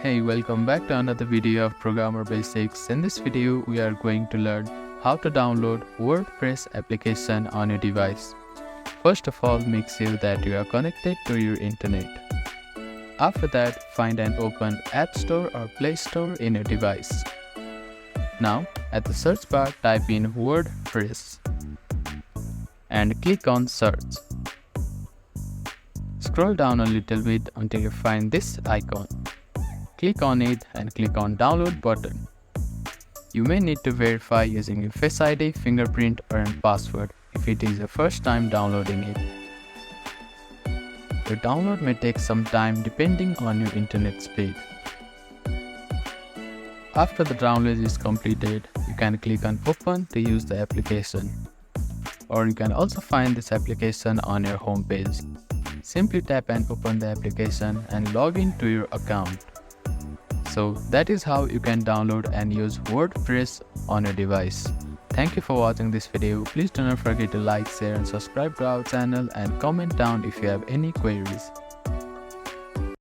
Hey, welcome back to another video of Programmer Basics. In this video, we are going to learn how to download WordPress application on your device. First of all, make sure that you are connected to your internet. After that, find and open App Store or Play Store in your device. Now, at the search bar, type in WordPress and click on Search. Scroll down a little bit until you find this icon. Click on it and click on Download button. You may need to verify using your Face ID, fingerprint or a password if it is your first time downloading it. Your download may take some time depending on your internet speed. After the download is completed, you can click on Open to use the application. Or you can also find this application on your home page. Simply tap and open the application and log in to your account. So that is how you can download and use WordPress on your device. Thank you for watching this video. Please do not forget to like, share and subscribe to our channel and comment down if you have any queries.